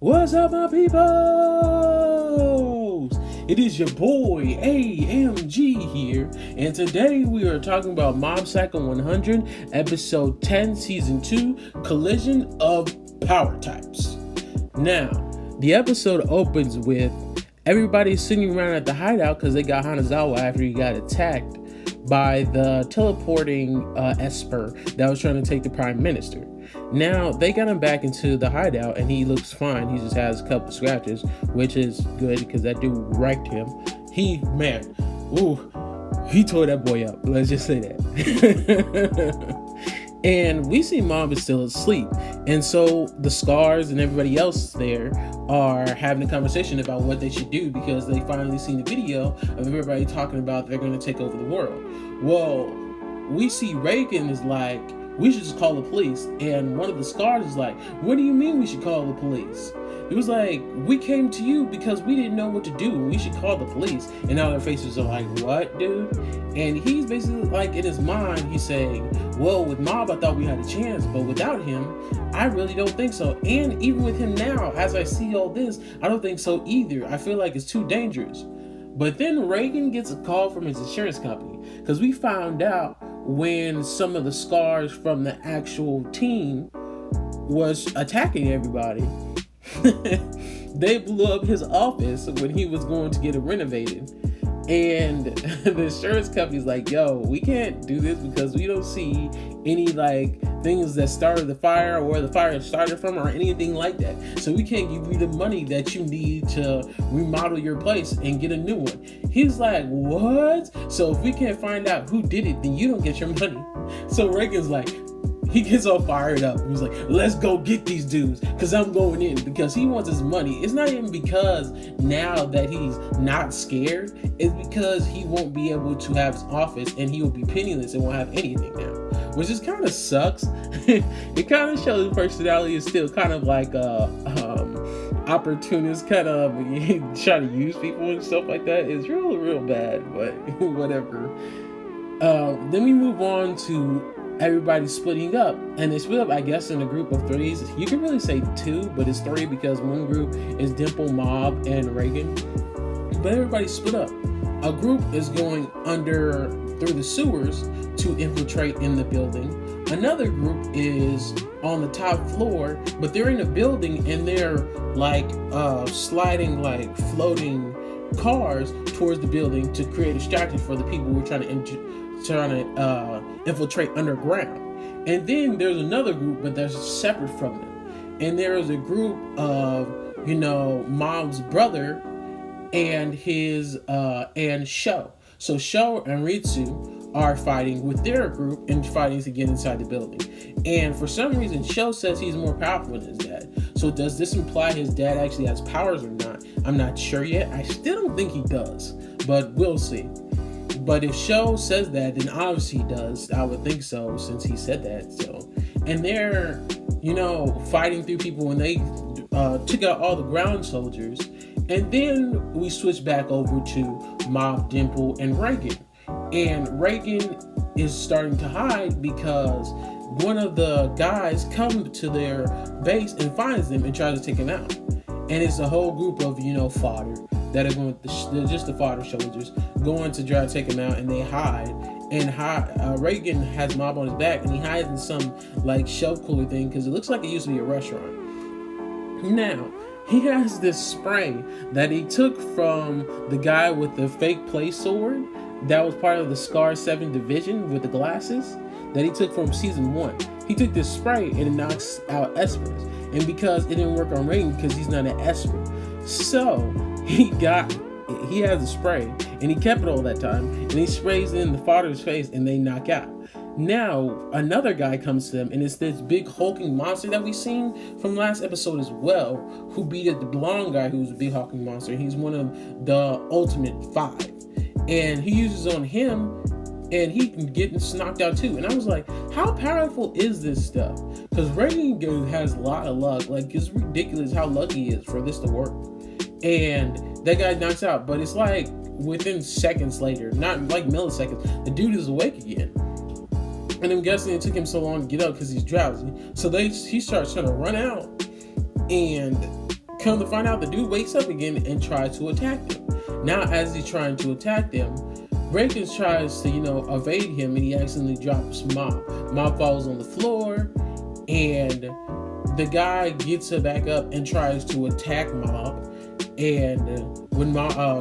What's up, my peoples? It is your boy AMG here, and today we are talking about Mob Psycho 100, Episode 10, Season 2, Collision of Power Types. Now, the episode opens with everybody sitting around at the hideout because they got Hanazawa after he got attacked by the teleporting Esper that was trying to take the Prime Minister. Now, they got him back into the hideout and he looks fine. He just has a couple scratches, which is good because that dude wrecked him. He tore that boy up. Let's just say that. And we see Mob is still asleep. And so the Scars and everybody else there are having a conversation about what they should do because they finally seen the video of everybody talking about they're going to take over the world. Well, we see Reagan is like, we should just call the police. And one of the Scars is like, what do you mean we should call the police? It was like, we came to you because we didn't know what to do. We should call the police. And now their faces are like, what, dude? And he's basically like, in his mind, he's saying, well, with Mob, I thought we had a chance. But without him, I really don't think so. And even with him now, as I see all this, I don't think so either. I feel like it's too dangerous. But then Reagan gets a call from his insurance company. Because we found out when some of the Scars from the actual team was attacking everybody, they blew up his office when he was going to get it renovated. And the insurance company's like, yo, we can't do this because we don't see any like things that started the fire or where the fire started from or anything like that. So we can't give you the money that you need to remodel your place and get a new one. He's like, what? So if we can't find out who did it, then you don't get your money. So Reagan's like, he gets all fired up. He's like, let's go get these dudes because I'm going in because he wants his money. It's not even because now that he's not scared. It's because he won't be able to have his office and he will be penniless and won't have anything now, which just kind of sucks. It kind of shows his personality is still kind of like a opportunist, kind of try to use people and stuff like that. It's real bad, but whatever. Then we move on to everybody splitting up, and they split up, I guess, in a group of threes. You can really say two, but it's three because one group is Dimple, Mob, and Reagan. But everybody split up. A group is going through the sewers to infiltrate in the building. Another group is on the top floor, but they're in a building and they're like sliding, like floating cars towards the building to create a distraction for the people who are trying to infiltrate underground. And then there's another group, but that's separate from them. And there is a group of, Mob's brother and his and Sho. So Sho and Ritsu are fighting with their group and fighting to get inside the building. And for some reason, Sho says he's more powerful than his dad. So does this imply his dad actually has powers or not? I'm not sure yet. I still don't think he does, but we'll see. But if Sho says that, then obviously he does. I would think so, since he said that. So, and they're, fighting through people when they took out all the ground soldiers. And then we switch back over to Mob, Dimple, and Reagan. And Reagan is starting to hide because one of the guys come to their base and finds them and tries to take them out. And it's a whole group of, fodder that are going, just the fodder soldiers, going to try to take him out, and they hide. And Reagan has Mob on his back, and he hides in some, like, shelf cooler thing, because it looks like it used to be a restaurant. Now, he has this spray that he took from the guy with the fake play sword that was part of the Scar 7 division with the glasses that he took from season 1. He took this spray and it knocks out Espers. And because it didn't work on Reagan because he's not an Esper. So he has a spray and he kept it all that time and he sprays in the father's face and they knock out. Now another guy comes to them and it's this big hulking monster that we've seen from last episode as well, who beat the blonde guy who's a big hulking monster. He's one of the ultimate 5 and he uses on him and he can get knocked out too. And I was like, how powerful is this stuff? Because Reagan has a lot of luck. Like, it's ridiculous how lucky he is for this to work. And that guy knocks out, but it's like within seconds later, not like milliseconds, the dude is awake again. And I'm guessing it took him so long to get up because he's drowsy. So he starts trying to run out and Come to find out, the dude wakes up again and tries to attack them. Now, as he's trying to attack them, Reagan tries to, evade him, and he accidentally drops Mob. Mob falls on the floor, and the guy gets her back up and tries to attack Mob. And when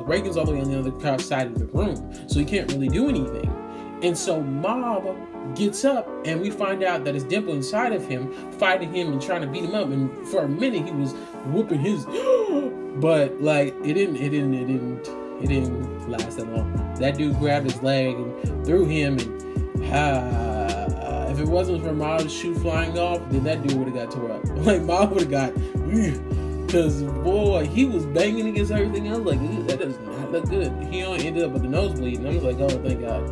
Reagan's all the way on the other side of the room, so he can't really do anything. And so Mob gets up, and we find out that it's Dimple inside of him, fighting him and trying to beat him up. And for a minute, he was whooping his, but like it didn't last that long. That dude grabbed his leg and threw him, and if it wasn't for Mob's shoe flying off, then that dude would have got tore up. Like Mob would have got, because boy, he was banging against everything. I was like, that does not look good. He only ended up with the nosebleed, and I was like, oh, thank God.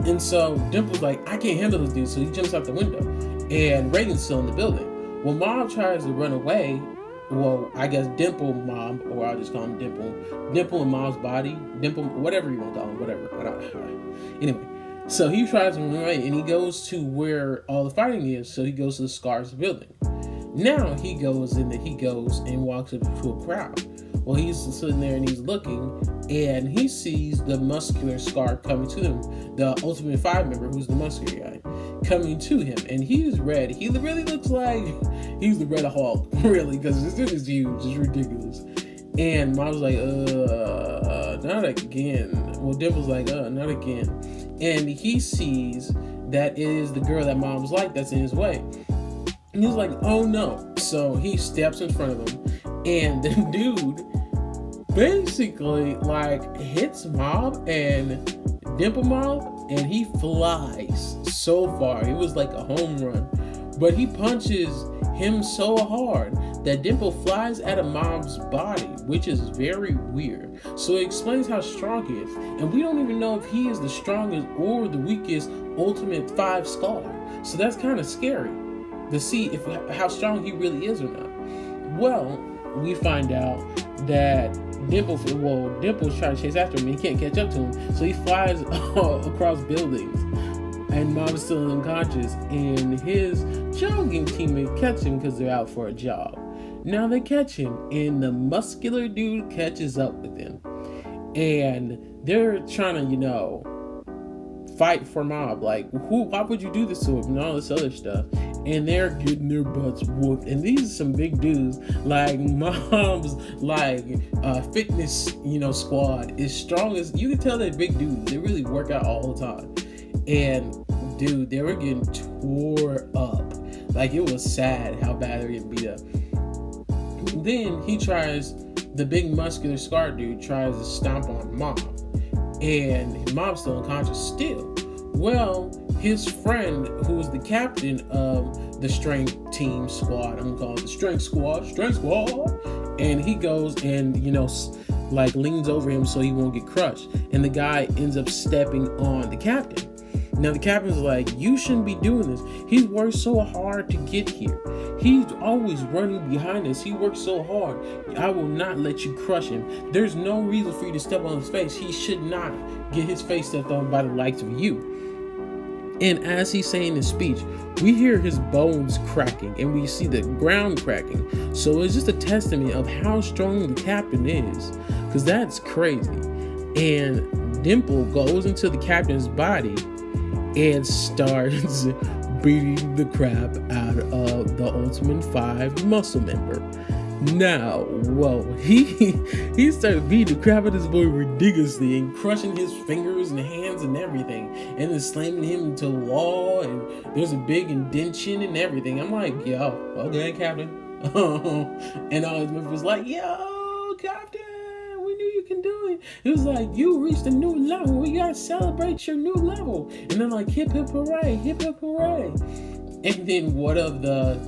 And so Dimple's like, I can't handle this dude, so he jumps out the window, and Reagan's still in the building. Well, Mob tries to run away. Well, I guess Dimple, Mob, or I'll just call him Dimple and Mob's body, Dimple, whatever you want to call him, whatever. Anyway, so he tries to run away, and he goes to where all the fighting is. So he goes to the Scars building. Now he goes and walks up to a crowd. Well, he's sitting there and he's looking, and he sees the muscular Scar coming to him, the Ultimate 5 member, who's the muscular guy, coming to him, and he's red. He really looks like he's the Red Hulk, really, because this dude is huge. It's ridiculous. And Mom's like, not again. Well, Dimple's like, not again. And he sees that it is the girl that Mom's like that's in his way. And he's like, oh no. So he steps in front of him, and the dude basically like hits Mob and Dimple Mob, and he flies so far. It was like a home run. But he punches him so hard that Dimple flies out of Mob's body, which is very weird. So it explains how strong he is. And we don't even know if he is the strongest or the weakest Ultimate 5 Scar. So that's kind of scary to see how strong he really is or not. Well, we find out that Dimple's trying to chase after him, and he can't catch up to him. So he flies across buildings, and Mom's still unconscious, and his jogging teammate catch him because they're out for a jog. Now they catch him, and the muscular dude catches up with him, and they're trying to, fight for Mob. Like, why would you do this to him and all this other stuff? And they're getting their butts whooped. And these are some big dudes. Like, Mom's fitness, squad is strong as you can tell. They're big dudes. They really work out all the time. And dude, they were getting tore up. Like, it was sad how bad they were getting beat up. Then the big muscular Scar dude tries to stomp on Mob, and Mob's still unconscious still. Well, his friend, who's the captain of the strength team squad, I'm gonna call it the strength squad, and he goes and leans over him so he won't get crushed, and the guy ends up stepping on the captain. Now the captain's like, you shouldn't be doing this. He's worked so hard to get here. He's always running behind us. He works so hard. I will not let you crush him. There's no reason for you to step on his face. He should not get his face stepped on by the likes of you. And as he's saying his speech, we hear his bones cracking, and we see the ground cracking. So it's just a testament of how strong the captain is, because that's crazy. And Dimple goes into the captain's body and starts beating the crap out of the Ultimate 5 muscle member. Now, whoa, he started beating the crap out of this boy ridiculously and crushing his fingers and hands and everything, and then slamming him into the wall, and there's a big indentation and everything. I'm like, yo, okay, Captain. And all his members was like, yo, Captain, we knew you can do it. It was like, you reached a new level. We gotta celebrate your new level. And then like, hip hip hooray, hip hip hooray. And then one of the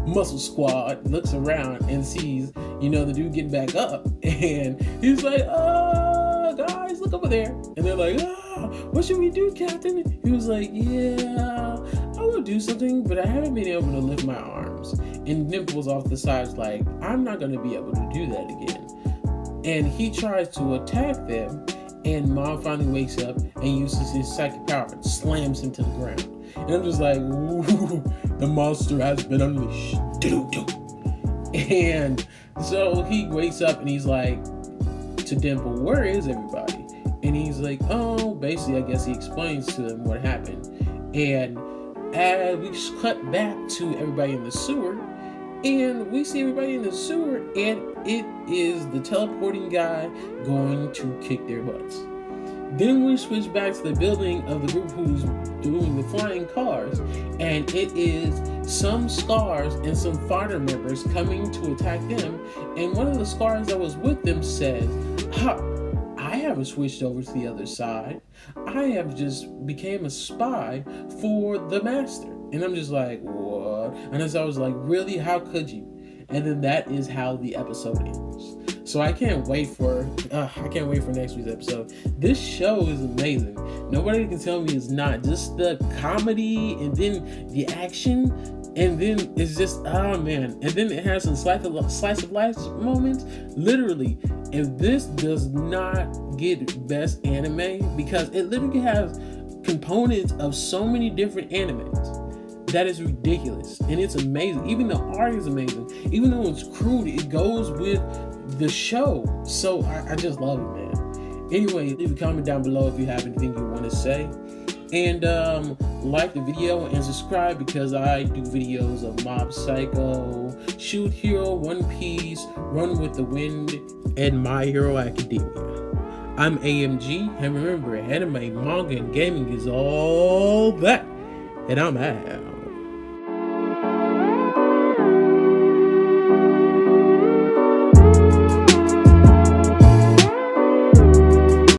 muscle squad looks around and sees, the dude getting back up. And he's like, guys, look over there. And they're like, what should we do, Captain? He was like, yeah, I will do something, but I haven't been able to lift my arms. And Dimple's off the sides like, I'm not going to be able to do that again. And he tries to attack them, and Mom finally wakes up and uses his psychic power and slams him to the ground. And I'm just like, ooh, the monster has been unleashed. And so he wakes up and he's like to Dimple, where is everybody? And he's like, oh, basically, I guess he explains to them what happened. And as we cut back to everybody in the sewer, and we see everybody in the sewer, and it is the teleporting guy going to kick their butts. Then we switch back to the building of the group who's doing the flying cars, and it is some scars and some fighter members coming to attack them. And one of the scars that was with them says, I haven't switched over to the other side. I have just became a spy for the master. And I'm just like, what? And as I was like, really? How could you? And then that is how the episode ends. So I can't wait for next week's episode. This show is amazing. Nobody can tell me it's not. Just the comedy and then the action, and then it's just, oh man. And then it has some slice of life moments. Literally, if this does not get best anime, because it literally has components of so many different animes. That is ridiculous, and it's amazing. Even the art is amazing. Even though it's crude, it goes with the show. So I just love it, man. Anyway, leave a comment down below if you have anything you want to say. And like the video and subscribe, because I do videos of Mob Psycho, Shield Hero, One Piece, Run with the Wind, and My Hero Academia. I'm AMG, and remember, anime, manga, and gaming is all that. And I'm out.